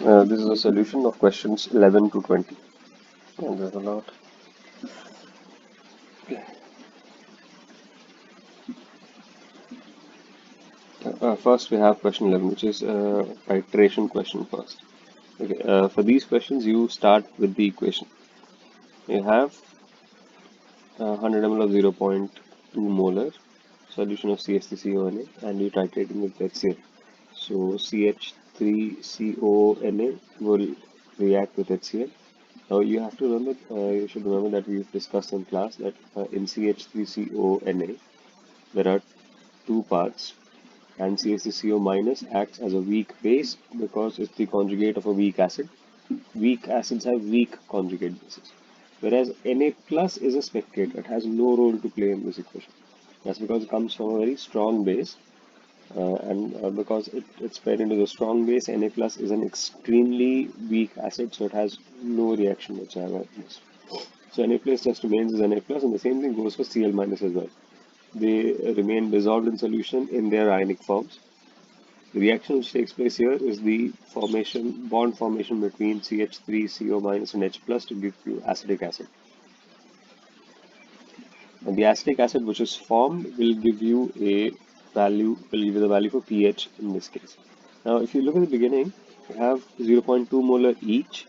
This is a solution of questions 11 to 20. And there's a lot. Okay. First, we have question 11, which is iteration question first. Okay. For these questions, you start with the equation. You have 100 ml of 0.2 molar solution of CH3CONA and you titrating with HCl. So CH3CONA will react with HCl. Now you have to remember, you should remember that we've discussed in class that in CH3CONA there are two parts, and CH3CO minus acts as a weak base because it's the conjugate of a weak acid. Weak acids have weak conjugate bases, whereas Na plus is a spectator. It has no role to play in this equation. That's because it comes from a very strong base, and because it's paired into the strong base, Na plus is an extremely weak acid, so it has no reaction whatsoever in this. So Na plus just remains as Na plus, and the same thing goes for Cl minus as well. They remain dissolved in solution in their ionic forms. The reaction which takes place here is the bond formation between CH3, CO minus and H plus to give you acetic acid. And the acetic acid which is formed will give you the value for pH in this case. Now if you look at the beginning, you have 0.2 molar each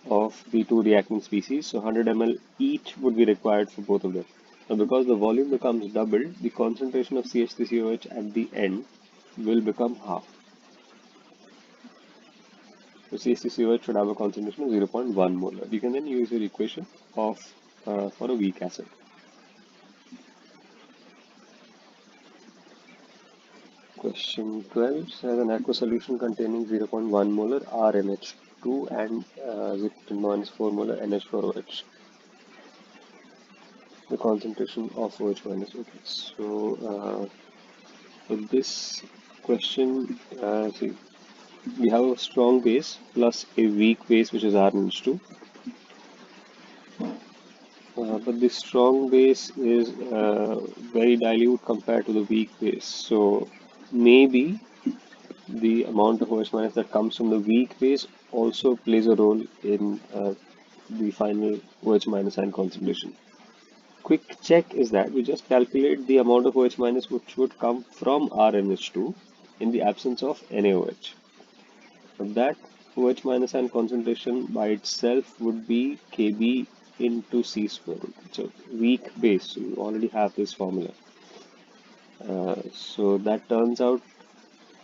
of the two reacting species, so 100 ml each would be required for both of them. Now because the volume becomes doubled, the concentration of CH3COH at the end will become half. So CH3COH should have a concentration of 0.1 molar. You can then use your equation of for a weak acid. Question 12 says an aqueous solution containing 0.1 molar RNH2 and 0.4 molar NH4OH. The concentration of OH minus. Okay, so for this question, see, we have a strong base plus a weak base which is RNH2. But the strong base is very dilute compared to the weak base. So maybe the amount of OH minus that comes from the weak base also plays a role in the final OH minus ion concentration. Quick check is that we just calculate the amount of OH minus which would come from RNH2 in the absence of NaOH. So that OH minus ion concentration by itself would be Kb into C square root. It's a weak base, so you already have this formula. So that turns out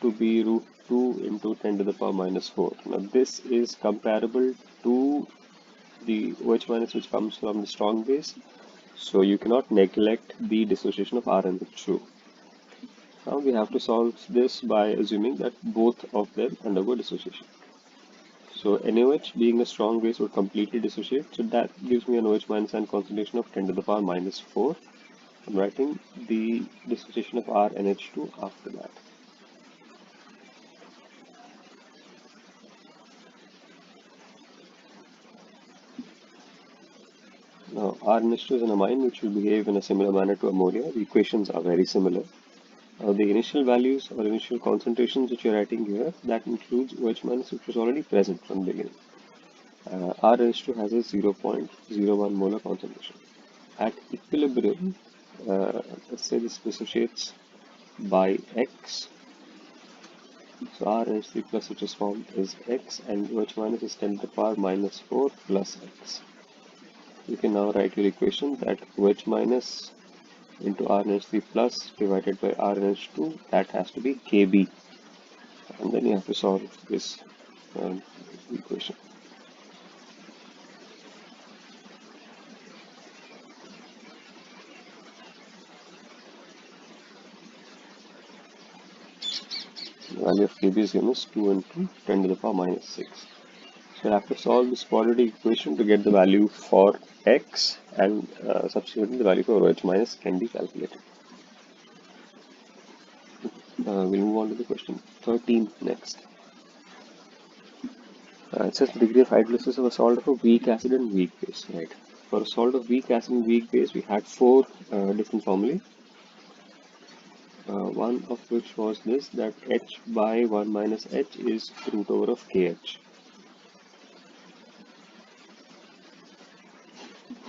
to be root 2 into 10 to the power minus 4. Now this is comparable to the OH minus which comes from the strong base, so you cannot neglect the dissociation of RNH2. Now we have to solve this by assuming that both of them undergo dissociation. So NaOH being a strong base would completely dissociate, so that gives me an OH minus ion concentration of 10 to the power minus 4. I'm writing the dissociation of RNH2 after that. Now RNH2 is an amine which will behave in a similar manner to ammonia. The equations are very similar. The initial values or initial concentrations which you're writing here, that includes OH minus which was already present from the beginning. RNH2 has a 0.01 molar concentration. At equilibrium, let's say this dissociates by X. So RNH3 plus which is formed is X and OH minus is 10 to the power minus 4 plus X. You can now write your equation that OH minus into RNH3 plus divided by RNH2, that has to be Kb, and then you have to solve this equation. The value of Kb is given as 2 into 10 to the power minus 6. So you have to solve this quadratic equation to get the value for X, and subsequently the value for OH minus can be calculated. We'll move on to the question 13 next. It says the degree of hydrolysis of a salt of a weak acid and weak base. Right. For a salt of weak acid and weak base, we had 4 different formulae. one of which was this, that h by 1 minus h is root over of kh.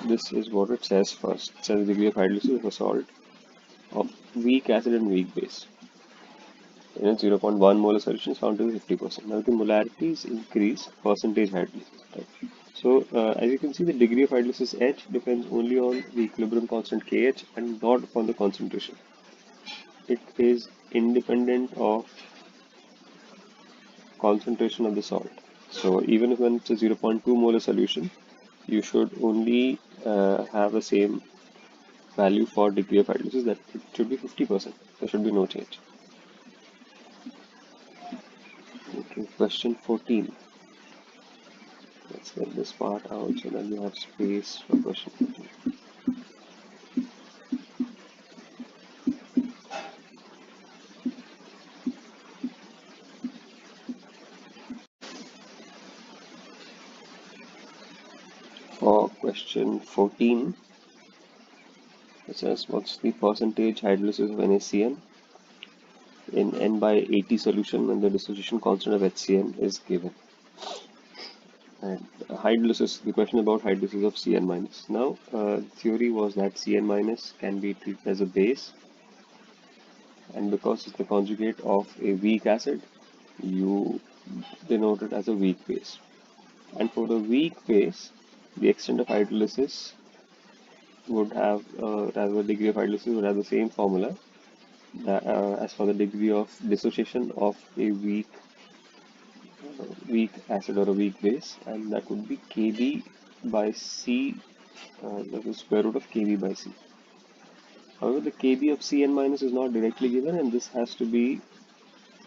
This is what it says first. It says the degree of hydrolysis of a salt of weak acid and weak base in a 0.1 molar solution is found to be 50%. Now the molarities increase, percentage hydrolysis. Right? So as you can see, the degree of hydrolysis H depends only on the equilibrium constant KH and not upon the concentration. It is independent of concentration of the salt. So even when it's a 0.2 molar solution, you should only have the same value for degree of hydrolysis, that it should be 50%. There should be no change. Okay, question 14. Let's get this part out so that we have space for question 14. For question 14, it says what's the percentage hydrolysis of NaCN in N by 80 solution when the dissociation constant of HCN is given. And hydrolysis, the question about hydrolysis of Cn minus. Now, theory was that Cn minus can be treated as a base, and because it's the conjugate of a weak acid, you denote it as a weak base. And for the weak base, the extent of hydrolysis would have, rather the degree of hydrolysis would have the same formula as for the degree of dissociation of a weak acid or a weak base, and that would be Kb by C, that is square root of Kb by C. However, the Kb of Cn minus is not directly given, and this has to be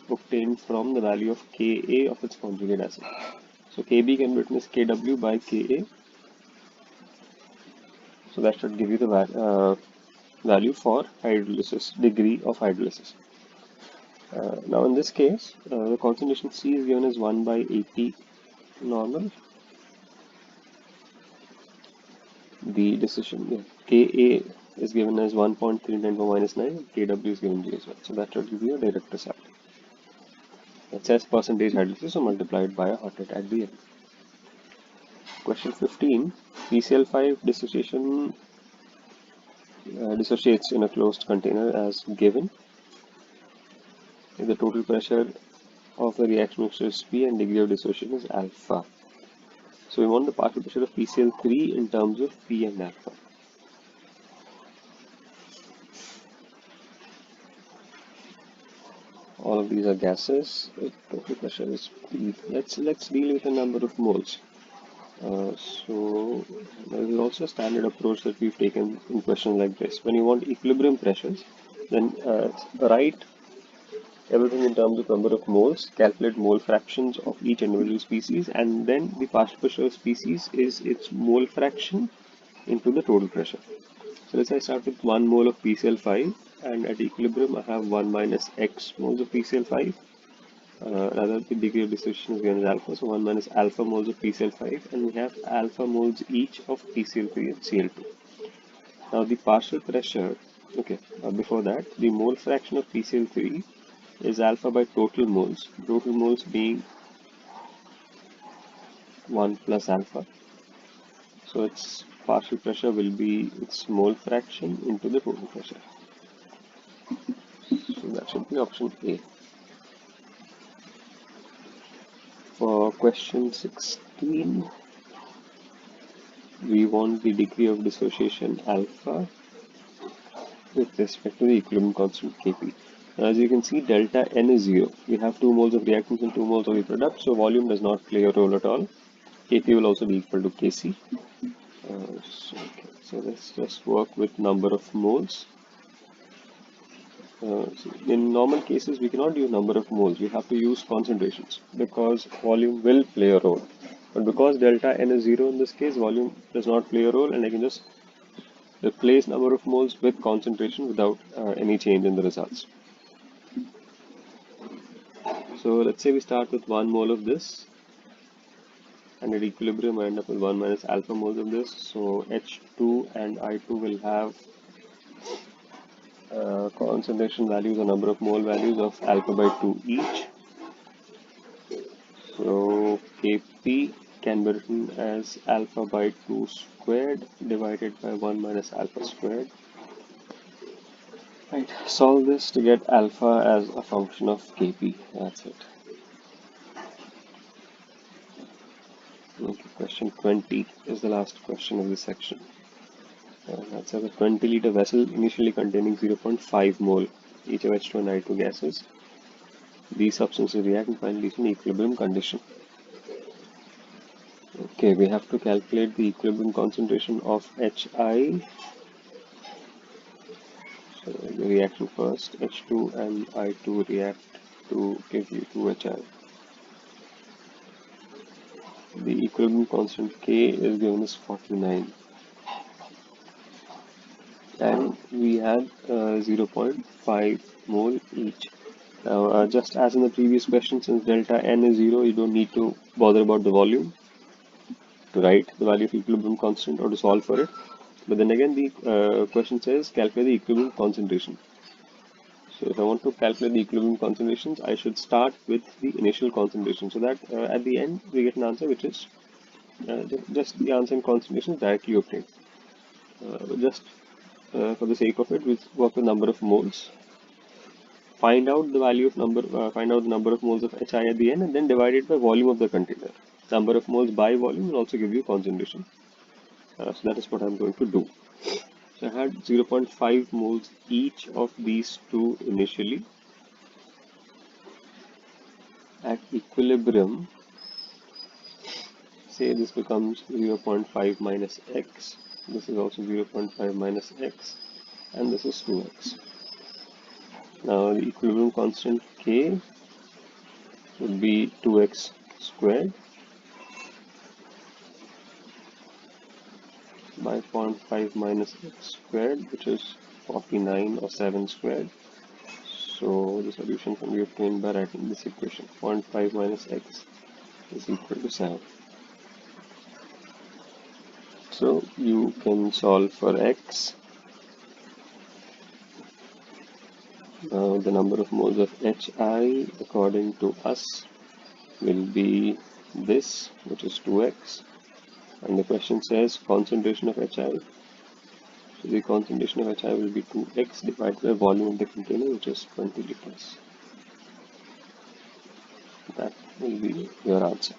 obtained from the value of Ka of its conjugate acid. So Kb can be written as Kw by Ka. So that should give you the value for hydrolysis, degree of hydrolysis. Now in this case, the concentration C is given as 1 by 80 normal. The decision Ka is given as 1.394 minus 9, Kw is given G as well. So that should give you a direct result. It says percentage hydrolysis, so multiplied by a hot rate at the end. Question 15, PCl5 dissociation dissociates in a closed container as given. If the total pressure of the reaction mixture is P and degree of dissociation is alpha. So we want the partial pressure of PCl3 in terms of P and alpha. All of these are gases. The total pressure is P. Let's deal with a number of moles. So there is also a standard approach that we've taken in questions like this. When you want equilibrium pressures, then write everything in terms of number of moles, calculate mole fractions of each individual species, and then the partial pressure of species is its mole fraction into the total pressure. So let's say I start with 1 mole of PCl5, and at equilibrium I have 1 minus x moles of PCl5. Rather, the degree of dissociation is given as alpha, so 1 minus alpha moles of PCl5, and we have alpha moles each of PCl3 and Cl2. Now the partial pressure, okay, before that, the mole fraction of PCl3 is alpha by total moles being 1 plus alpha. So its partial pressure will be its mole fraction into the total pressure. So that should be option A. For question 16, we want the degree of dissociation alpha with respect to the equilibrium constant Kp. Now, as you can see, delta N is 0. We have 2 moles of reactants and 2 moles of the product, so volume does not play a role at all. Kp will also be equal to Kc. So let's just work with number of moles. In normal cases, we cannot use number of moles. We have to use concentrations because volume will play a role. But because delta N is 0 in this case, volume does not play a role, and I can just replace number of moles with concentration without any change in the results. So let's say we start with 1 mole of this, and at equilibrium I end up with 1 minus alpha moles of this. So H2 and I2 will have concentration values or number of mole values of alpha by 2 each. So Kp can be written as alpha by 2 squared divided by 1 minus alpha squared. Right, solve this to get alpha as a function of Kp. That's it. Okay, question 20 is the last question of this section. That's a 20-liter vessel initially containing 0.5 mole each of H2 and I2 gases. These substances react and finally reach an equilibrium condition. Okay, we have to calculate the equilibrium concentration of Hi. So the reaction first, H2 and I2 react to give you 2Hi. The equilibrium constant K is given as 49. And we had 0.5 mole each. Now, just as in the previous question, since delta n is 0, you don't need to bother about the volume to write the value of equilibrium constant or to solve for it. But then again, the question says calculate the equilibrium concentration. So if I want to calculate the equilibrium concentrations, I should start with the initial concentration, so that at the end we get an answer which is just the answer in concentration directly obtained. Just for the sake of it, we work with number of moles. Find out the value of find out the number of moles of Hi at the end, and then divide it by volume of the container. Number of moles by volume will also give you concentration. So that is what I'm going to do. So I had 0.5 moles each of these two initially. At equilibrium, say this becomes 0.5 minus x. This is also 0.5 minus x, and this is 2x. Now the equilibrium constant K would be 2x squared by 0.5 minus x squared, which is 49 or 7 squared. So the solution can be obtained by writing this equation. 0.5 minus x is equal to 7. So you can solve for x. Now the number of moles of Hi according to us will be this, which is 2x. And the question says concentration of Hi. So the concentration of Hi will be 2x divided by volume of the container, which is 20 liters. That will be your answer.